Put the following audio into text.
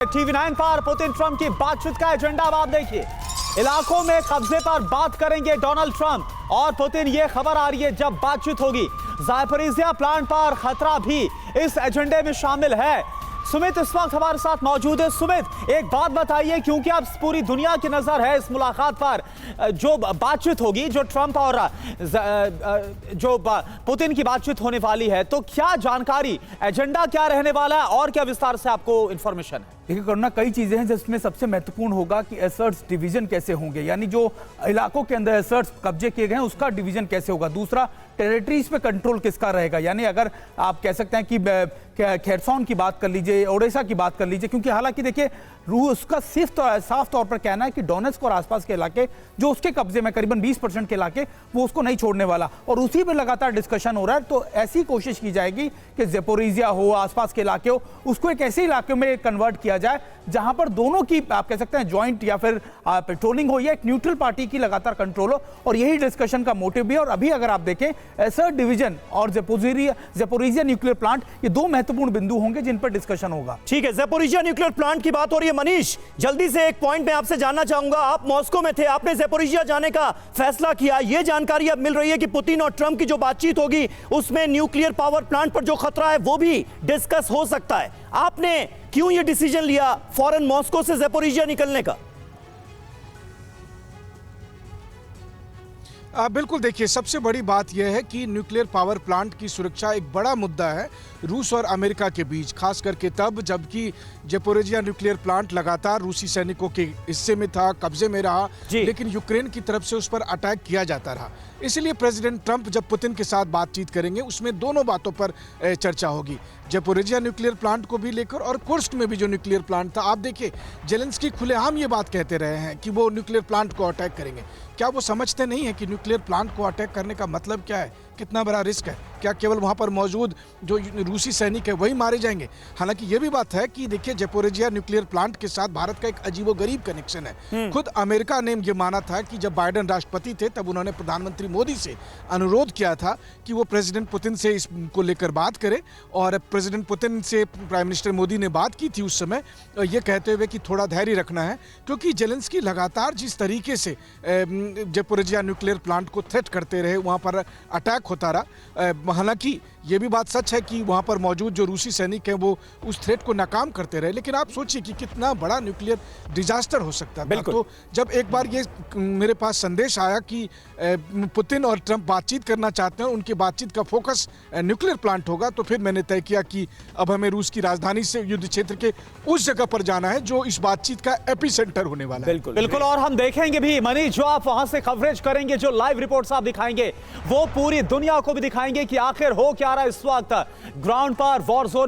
TV9 पर Putin Trump की बातचीत का एजेंडा अब आप देखिए। इलाकों में कब्जे पर बात करेंगे डोनाल्ड ट्रंप और पुतिन। ये खबर आ रही है जब बातचीत होगी। ज़ापोरिज़िया प्लांट पर खतरा भी इस एजेंडे में शामिल है। सुमित इस वक्त हमारे साथ मौजूद है। सुमित, एक बात बताइए, क्योंकि अब पूरी दुनिया की नजर है इस मुलाकात पर, जो बातचीत होगी, जो ट्रंप और जो पुतिन की बातचीत होने वाली है, तो क्या जानकारी, एजेंडा क्या रहने वाला है और क्या विस्तार से आपको इंफॉर्मेशन है? देखिए करुणा, कई चीजें हैं जिसमें सबसे महत्वपूर्ण होगा कि एसर्ट्स डिवीजन कैसे होंगे, यानी जो इलाकों के अंदर एसर्ट्स कब्जे किए गए हैं उसका डिवीजन कैसे होगा। दूसरा, टेरिटरीज पे कंट्रोल किसका रहेगा, यानी अगर आप कह सकते हैं कि खेरसौन की बात कर लीजिए, ओडिशा की बात कर लीजिए, क्योंकि हालांकि देखिए रूस का साफ तौर पर कहना है कि डोनेट्स्क और आसपास के इलाके जो उसके कब्जे में करीबन 20% के इलाके, वो उसको नहीं छोड़ने वाला, और उसी पे लगातार डिस्कशन हो रहा है। तो ऐसी कोशिश की जाएगी कि ज़ापोरिज़िया हो, आसपास के इलाके हो, उसको एक ऐसे इलाके में कन्वर्ट किया जाए जहां पर दोनों की आप कह सकते हैं ज्वाइंट या फिर पेट्रोलिंग हो, या एक न्यूट्रल पार्टी की लगातार कंट्रोल हो, और यही डिस्कशन का मोटिव भी है। और अभी अगर आप देखें, एसर्ट डिवीजन और ज़ापोरिज़िया न्यूक्लियर प्लांट, ये दो महत्वपूर्ण बिंदु होंगे जिन पर डिस्कशन होगा। ठीक है, ज़ापोरिज़िया न्यूक्लियर प्लांट की बात हो रही है। मनीष, जल्दी से एक पॉइंट मैं आपसे जानना चाहूंगा। आप मॉस्को में थे, आपने ज़ापोरिज़िया जाने का फैसला किया। यह जानकारी अब मिल रही है कि पुतिन और ट्रंप की जो बातचीत होगी उसमें न्यूक्लियर पावर प्लांट पर जो खतरा है वो भी डिस्कस हो सकता है। आपने क्यों यह डिसीजन लिया फौरन मॉस्को से ज़ापोरिज़िया निकलने का? बिल्कुल, देखिए सबसे बड़ी बात यह है कि न्यूक्लियर पावर प्लांट की सुरक्षा एक बड़ा मुद्दा है रूस और अमेरिका के बीच, खास करके तब जबकि ज़ापोरिज़िया न्यूक्लियर प्लांट लगातार रूसी सैनिकों के हिस्से में था, कब्जे में रहा, लेकिन यूक्रेन की तरफ से उस पर अटैक किया जाता रहा। इसलिए प्रेसिडेंट ट्रंप जब पुतिन के साथ बातचीत करेंगे उसमें दोनों बातों पर चर्चा होगी, ज़ापोरिज़िया न्यूक्लियर प्लांट को भी लेकर और कुर्स्क में भी जो न्यूक्लियर प्लांट था। आप देखिए, ज़ेलेंस्की खुलेआम ये बात कहते रहे हैं कि वो न्यूक्लियर प्लांट को अटैक करेंगे। क्या वो समझते नहीं है कि न्यूक्लियर प्लांट को अटैक करने का मतलब क्या है, कितना बड़ा रिस्क है? क्या केवल वहां पर मौजूद जो रूसी सैनिक है वही मारे जाएंगे? हालांकि ये भी बात है कि देखिए, ज़ापोरिज़िया न्यूक्लियर प्लांट के साथ भारत का एक अजीबोगरीब कनेक्शन है। खुद अमेरिका ने ये माना था कि जब बाइडेन राष्ट्रपति थे तब उन्होंने प्रधानमंत्री मोदी से अनुरोध किया था कि वो प्रेसिडेंट पुतिन से इसको लेकर बात करें, और प्रेसिडेंट पुतिन से प्राइम मिनिस्टर मोदी ने बात की थी उस समय, ये कहते हुए कि थोड़ा धैर्य रखना है, क्योंकि ज़ेलेंस्की लगातार जिस तरीके से ज़ापोरिज़िया न्यूक्लियर प्लांट को थ्रेट करते रहे, वहाँ पर अटैक होता रहा। हालांकि ये भी बात सच है कि वहाँ पर मौजूद जो रूसी सैनिक हैं वो उस थ्रेट को नाकाम करते रहे, लेकिन आप सोचिए कि कितना बड़ा न्यूक्लियर डिजास्टर हो सकता था। तो जब एक बार ये मेरे पास संदेश आया कि पुतिन और ट्रंप बातचीत करना चाहते हैं, उनकी बातचीत का फोकस न्यूक्लियर प्लांट होगा, तो फिर मैंने तय किया कि अब हमें रूस की राजधानी से युद्ध क्षेत्र के उस जगह पर जाना है जो इस बातचीत का एपिसेंटर होने वाला है। बिल्कुल, और हम देखेंगे भी मनीष, जो आप वहां से कवरेज करेंगे, जो लाइव रिपोर्ट्स आप दिखाएंगे, वो पूरी दुनिया को भी दिखाएंगे कि आखिर हो क्या रहा है इस वक्त ग्राउंड पर, वॉर जोन